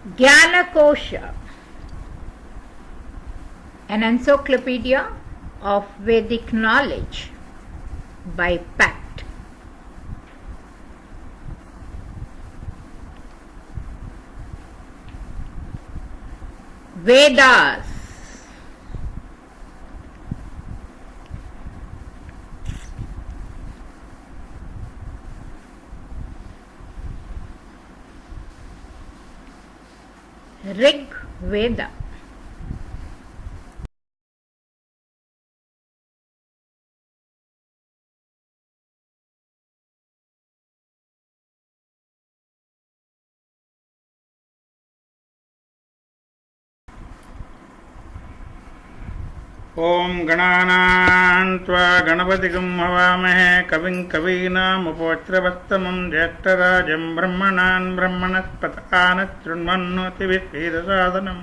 Gyanakosha, an encyclopedia of Vedic knowledge by Pact. Vedas. Rig Veda. ओम गणानान्त्वा गणपतिगं हवामहे कविं कवीनामुपवज्रवस्तमं ज्येष्ठराजं ब्रह्मणान् ब्रह्मणस्पतान् शृण्वन्नोतिभिर्वेदसादनम्.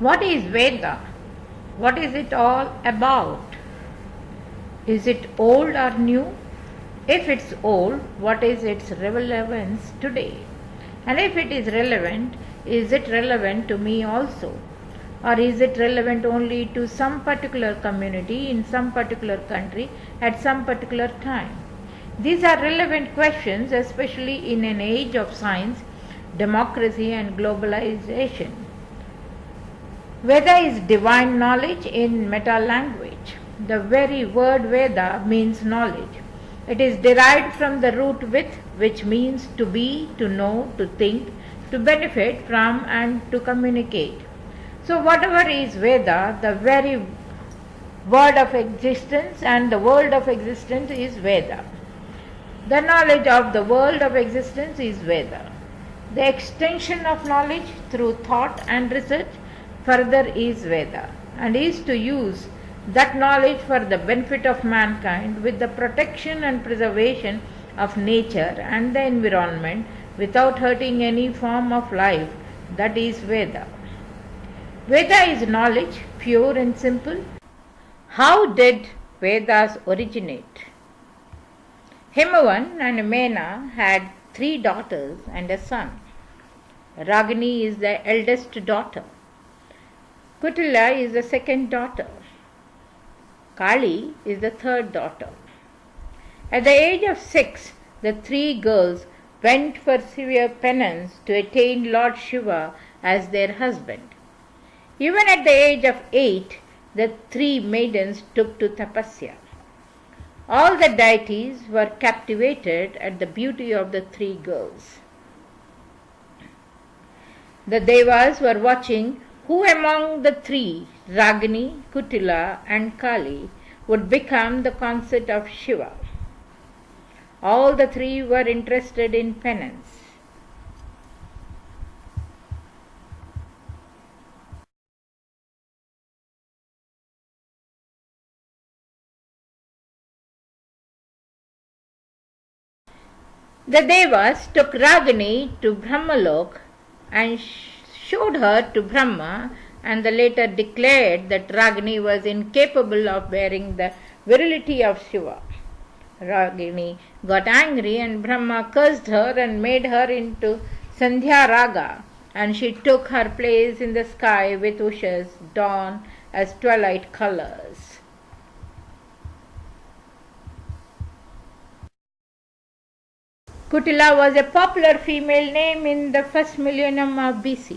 What is Veda? What is it all about? Is it old or new? If it's old, what is its relevance today? And if it is relevant, is it relevant to me also? Or is it relevant only to some particular community in some particular country at some particular time? These are relevant questions, especially in an age of science, democracy and globalization. Veda is divine knowledge in meta language. The very word Veda means knowledge. It is derived from the root with, which means to be, to know, to think, to benefit from and to communicate. So whatever is Veda, the very word of existence and the world of existence is Veda. The knowledge of the world of existence is Veda. The extension of knowledge through thought and research further is Veda, and is to use that knowledge for the benefit of mankind with the protection and preservation of nature and the environment without hurting any form of life. That is Veda. Veda is knowledge, pure and simple. How did Vedas originate? Himavan and Mena had 3 daughters and a son. Ragini is the eldest daughter. Kutila is the second daughter. Kali is the third daughter. At the age of 6, the 3 girls went for severe penance to attain Lord Shiva as their husband. Even at the age of 8, the 3 maidens took to tapasya. All the deities were captivated at the beauty of the 3 girls. The devas were watching who among the 3, Ragini, Kutila and Kali, would become the consort of Shiva. All the 3 were interested in penance. The Devas took Ragini to Brahmalok and showed her to Brahma, and the later declared that Ragini was incapable of bearing the virility of Shiva. Ragini got angry and Brahma cursed her and made her into Sandhya Raga, and she took her place in the sky with Usha's dawn as twilight colors. Kutila was a popular female name in the first millennium of BC,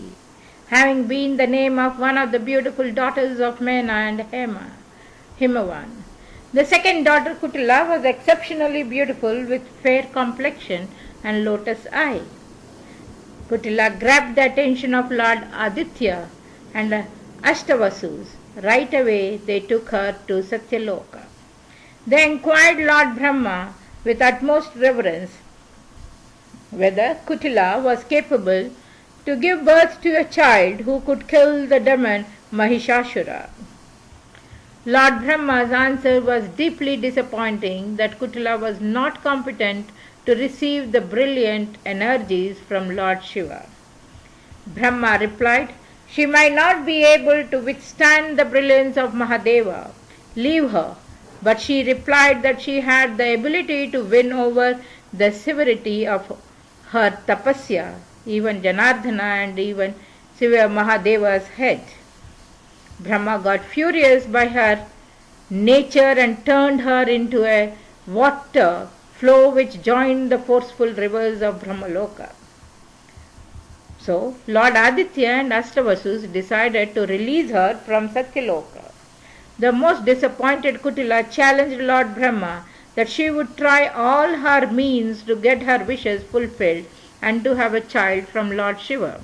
having been the name of one of the beautiful daughters of Mena and Himavan. The second daughter, Kutila, was exceptionally beautiful with fair complexion and lotus eye. Kutila grabbed the attention of Lord Aditya and Ashtavasus. Right away they took her to Satyaloka. They inquired Lord Brahma with utmost reverence whether Kutila was capable to give birth to a child who could kill the demon Mahishasura. Lord Brahma's answer was deeply disappointing that Kutila was not competent to receive the brilliant energies from Lord Shiva. Brahma replied, "She might not be able to withstand the brilliance of Mahadeva. Leave her." But she replied that she had the ability to win over the severity of her tapasya, even Janardhana and even Shiva Mahadeva's head. Brahma got furious by her nature and turned her into a water flow which joined the forceful rivers of Brahmaloka. So, Lord Aditya and Astavasus decided to release her from Satyaloka. The most disappointed Kutila challenged Lord Brahma that she would try all her means to get her wishes fulfilled and to have a child from Lord Shiva.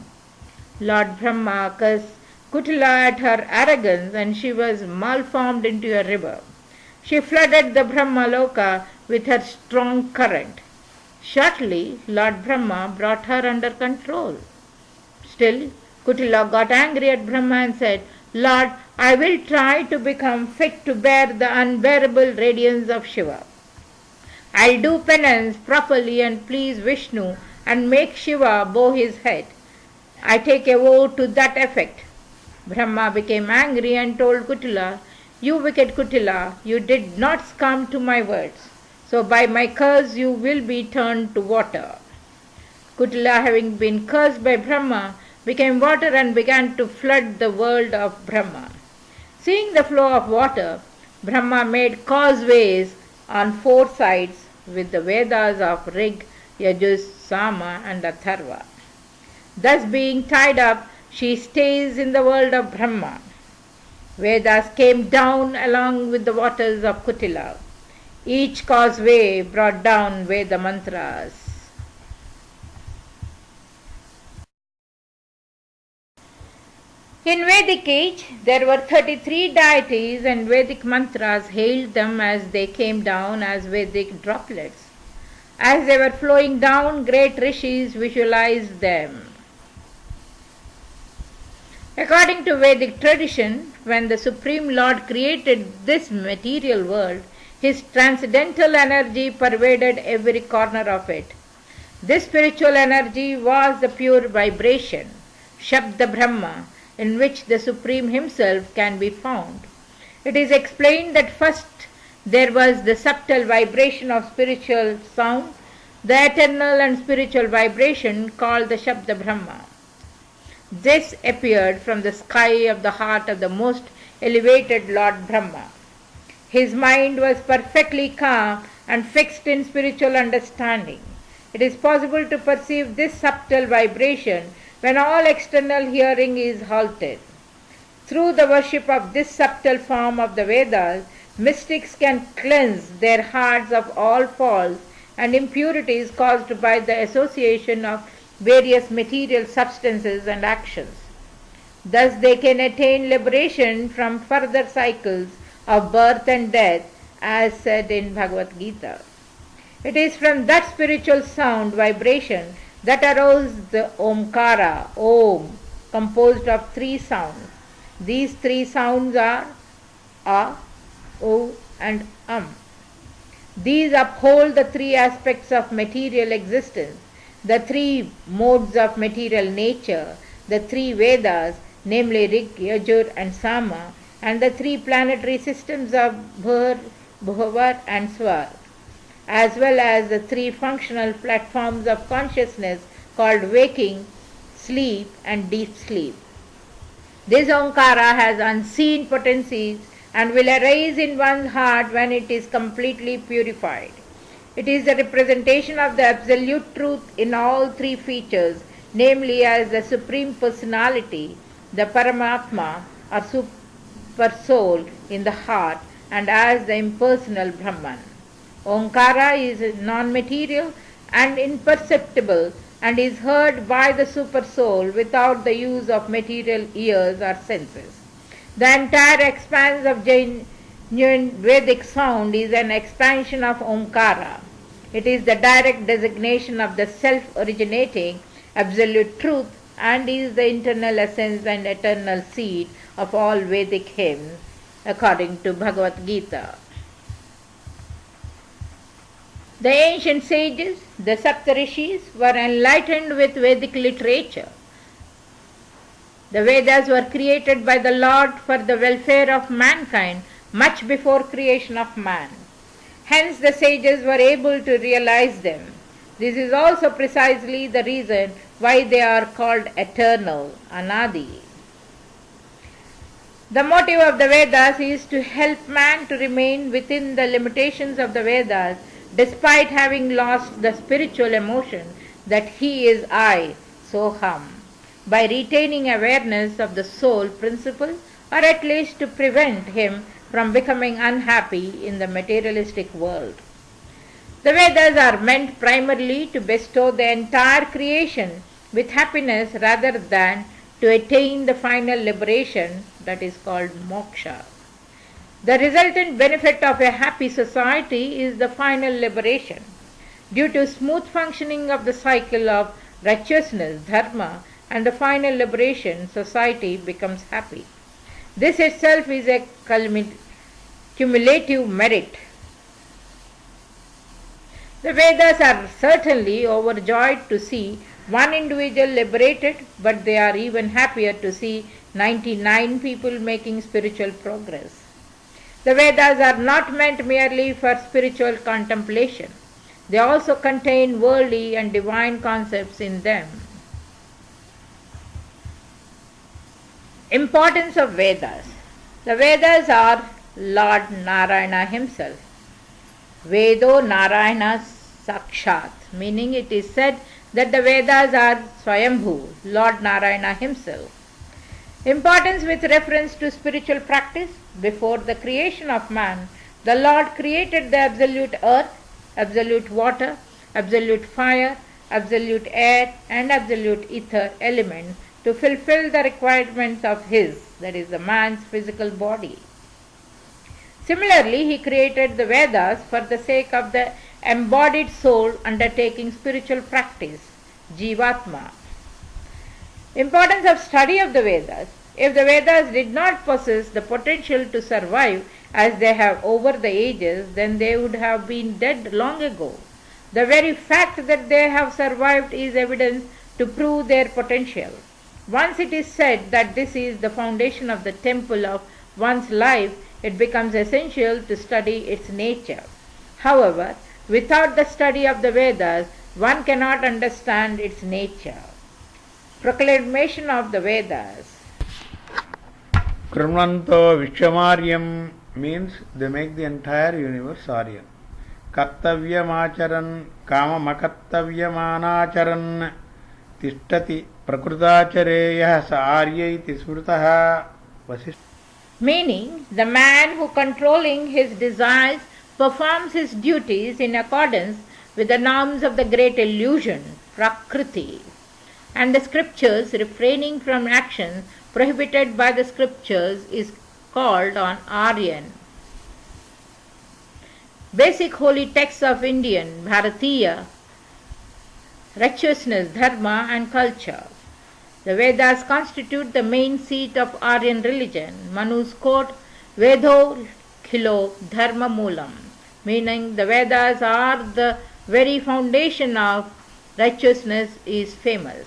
Lord Brahma cursed Kutila at her arrogance, and she was malformed into a river. She flooded the Brahmaloka with her strong current. Shortly, Lord Brahma brought her under control. Still, Kutila got angry at Brahma and said, Lord, I will try to become fit to bear the unbearable radiance of Shiva. I'll do penance properly and please Vishnu and make Shiva bow his head. I take a vow to that effect. Brahma became angry and told Kutila, You wicked Kutila, you did not succumb to my words, so by my curse you will be turned to water. Kutila, having been cursed by Brahma, became water and began to flood the world of Brahma. Seeing the flow of water, Brahma made causeways on 4 sides with the Vedas of Rig, Yajus, Sama and Atharva. Thus being tied up, she stays in the world of Brahma. Vedas came down along with the waters of Kutila. Each causeway brought down Veda mantras. In Vedic age, there were 33 deities and Vedic mantras hailed them as they came down as Vedic droplets. As they were flowing down, great rishis visualized them. According to Vedic tradition, when the Supreme Lord created this material world, his transcendental energy pervaded every corner of it. This spiritual energy was the pure vibration, Shabda Brahma, in which the Supreme himself can be found. It is explained that first there was the subtle vibration of spiritual sound, the eternal and spiritual vibration called the Shabda Brahma. This appeared from the sky of the heart of the most elevated Lord Brahma. His mind was perfectly calm and fixed in spiritual understanding. It is possible to perceive this subtle vibration when all external hearing is halted. Through the worship of this subtle form of the Vedas, mystics can cleanse their hearts of all faults and impurities caused by the association of various material substances and actions. Thus they can attain liberation from further cycles of birth and death, as said in Bhagavad Gita. It is from that spiritual sound vibration that arose the Omkara, Om, composed of 3 sounds. These 3 sounds are A, O and These uphold the 3 aspects of material existence, the 3 modes of material nature, the 3 Vedas, namely Rig, Yajur and Sama, and the 3 planetary systems of Bhur, Bhuvar and Swar, as well as the 3 functional platforms of consciousness called waking, sleep and deep sleep. This Omkara has unseen potencies and will arise in one's heart when it is completely purified. It is the representation of the absolute truth in all 3 features, namely as the Supreme Personality, the Paramatma or Super Soul in the heart, and as the impersonal Brahman. Omkara is non-material and imperceptible and is heard by the Super Soul without the use of material ears or senses. The entire expanse of genuine Vedic sound is an expansion of Omkara. It is the direct designation of the self-originating absolute truth and is the internal essence and eternal seed of all Vedic hymns, according to Bhagavad Gita. The ancient sages, the Saptarishis, were enlightened with Vedic literature. The Vedas were created by the Lord for the welfare of mankind much before creation of man. Hence the sages were able to realize them. This is also precisely the reason why they are called eternal, anadi. The motive of the Vedas is to help man to remain within the limitations of the Vedas despite having lost the spiritual emotion that he is I, Soham, by retaining awareness of the soul principle, or at least to prevent him from becoming unhappy in the materialistic world. The Vedas are meant primarily to bestow the entire creation with happiness rather than to attain the final liberation that is called moksha. The resultant benefit of a happy society is the final liberation. Due to smooth functioning of the cycle of righteousness, dharma, and the final liberation, society becomes happy. This itself is a cumulative merit. The Vedas are certainly overjoyed to see one individual liberated, but they are even happier to see 99 people making spiritual progress. The Vedas are not meant merely for spiritual contemplation. They also contain worldly and divine concepts in them. Importance of Vedas. The Vedas are Lord Narayana himself. Vedo Narayana Sakshat, meaning it is said that the Vedas are Swayambhu, Lord Narayana himself. Importance with reference to spiritual practice. Before the creation of man, the Lord created the absolute earth, absolute water, absolute fire, absolute air, and absolute ether element to fulfill the requirements of his, that is the man's physical body. Similarly, he created the Vedas for the sake of the embodied soul undertaking spiritual practice, Jivatma. Importance of study of the Vedas. If the Vedas did not possess the potential to survive as they have over the ages, then they would have been dead long ago. The very fact that they have survived is evidence to prove their potential. Once it is said that this is the foundation of the temple of one's life, it becomes essential to study its nature. However, without the study of the Vedas, one cannot understand its nature. Proclamation of the Vedas. Krunvanto Vishwamaryam means they make the entire universe Aryan. Kartavyamacharan Kamamakattavyamanacharan Tishtati Prakrutachareya sa Aryaiti Smrutaha Vasishtha. Meaning, the man who controlling his desires performs his duties in accordance with the norms of the great illusion, Prakriti, and the scriptures refraining from actions prohibited by the scriptures is called on Aryan. Basic holy texts of Indian, Bharatiya, righteousness, dharma and culture. The Vedas constitute the main seat of Aryan religion. Manu's quote, Vedo khilo dharma moolam, meaning the Vedas are the very foundation of righteousness, is famous.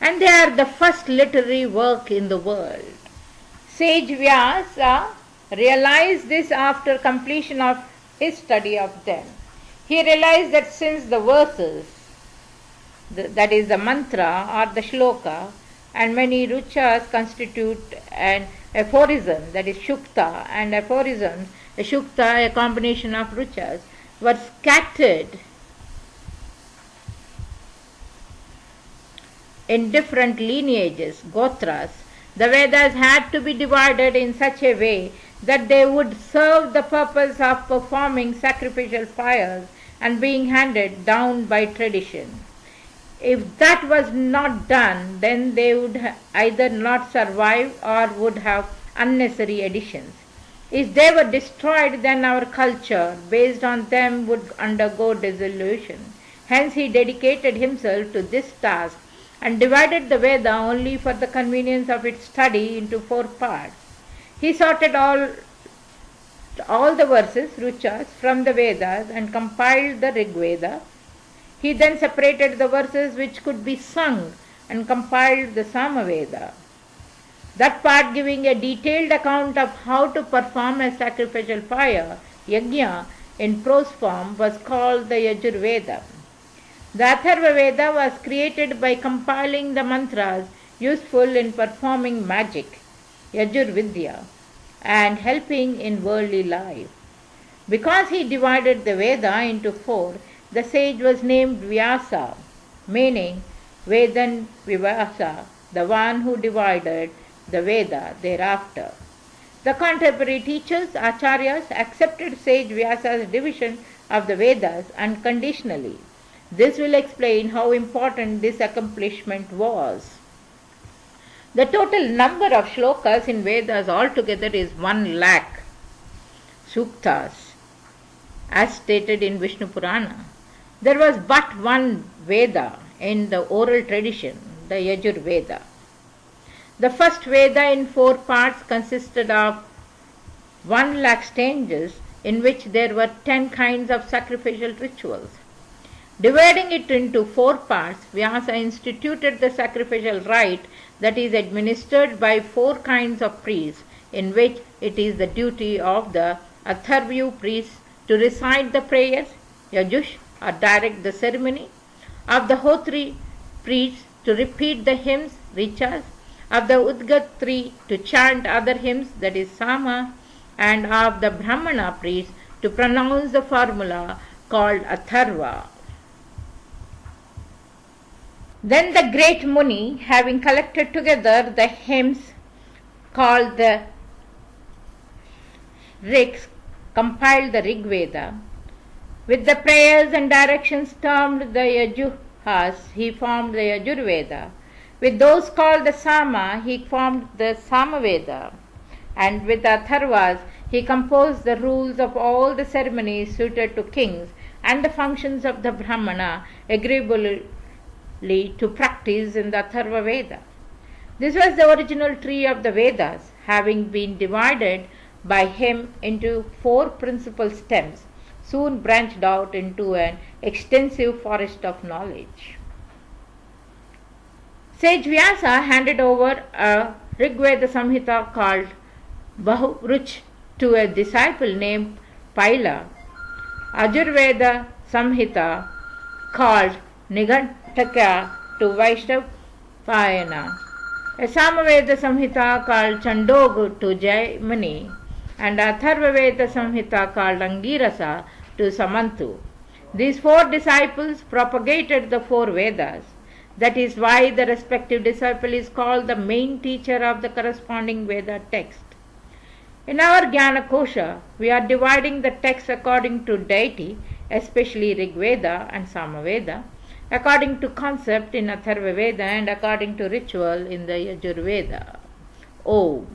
And they are the first literary work in the world. Sage Vyasa realized this after completion of his study of them. He realized that since the verses, that is the mantra or the shloka, and many ruchas constitute an aphorism, that is shukta, and aphorisms, a shukta, a combination of ruchas, were scattered in different lineages, gotras. The Vedas had to be divided in such a way that they would serve the purpose of performing sacrificial fires and being handed down by tradition. If that was not done, then they would either not survive or would have unnecessary additions. If they were destroyed, then our culture based on them would undergo dissolution. Hence he dedicated himself to this task and divided the Veda only for the convenience of its study into 4 parts. He sorted all the verses, ruchas, from the Vedas and compiled the Rig Veda. He then separated the verses which could be sung and compiled the Samaveda. That part giving a detailed account of how to perform a sacrificial fire, yajna, in prose form was called the Yajurveda. The Atharva Veda was created by compiling the mantras useful in performing magic, Yajurvidya, and helping in worldly life. Because he divided the Veda into four, the sage was named Vyasa, meaning Vedan Vivasa, the one who divided the Veda thereafter. The contemporary teachers, Acharyas, accepted sage Vyasa's division of the Vedas unconditionally. This will explain how important this accomplishment was. The total number of shlokas in Vedas altogether is 1 lakh suktas, as stated in Vishnu Purana. There was but one Veda in the oral tradition, the Yajur Veda. The first Veda in 4 parts consisted of 1 lakh stanzas in which there were 10 kinds of sacrificial rituals. Dividing it into 4 parts, Vyasa instituted the sacrificial rite that is administered by 4 kinds of priests, in which it is the duty of the Atharvyu priests to recite the prayers, Yajush, or direct the ceremony, of the Hotri priests to repeat the hymns, Richas, of the Udgatri to chant other hymns, that is Sama, and of the Brahmana priests to pronounce the formula called Atharva. Then the great Muni, having collected together the hymns called the Rigs, compiled the Rig Veda. With the prayers and directions termed the Yajuhas, he formed the Yajur Veda. With those called the Sama, he formed the Sama Veda. And with the Atharvas, he composed the rules of all the ceremonies suited to kings and the functions of the Brahmana agreeably to practice in the Atharva Veda. This was the original tree of the Vedas, having been divided by him into 4 principal stems, soon branched out into an extensive forest of knowledge. Sage Vyasa handed over a Rigveda Samhita called Bahuvruch to a disciple named Paila, Ajurveda Samhita called Nigantaka to Vaishnavayana, a Samaveda Samhita called Chandog to Jaimani, and Atharva Veda Samhita called Angirasa to Samantu. These 4 disciples propagated the 4 Vedas. That is why the respective disciple is called the main teacher of the corresponding Veda text. In our Jnana Kosha, we are dividing the text according to deity, especially Rig Veda and Samaveda, according to concept in Atharva Veda, and according to ritual in the Yajur Veda. Om.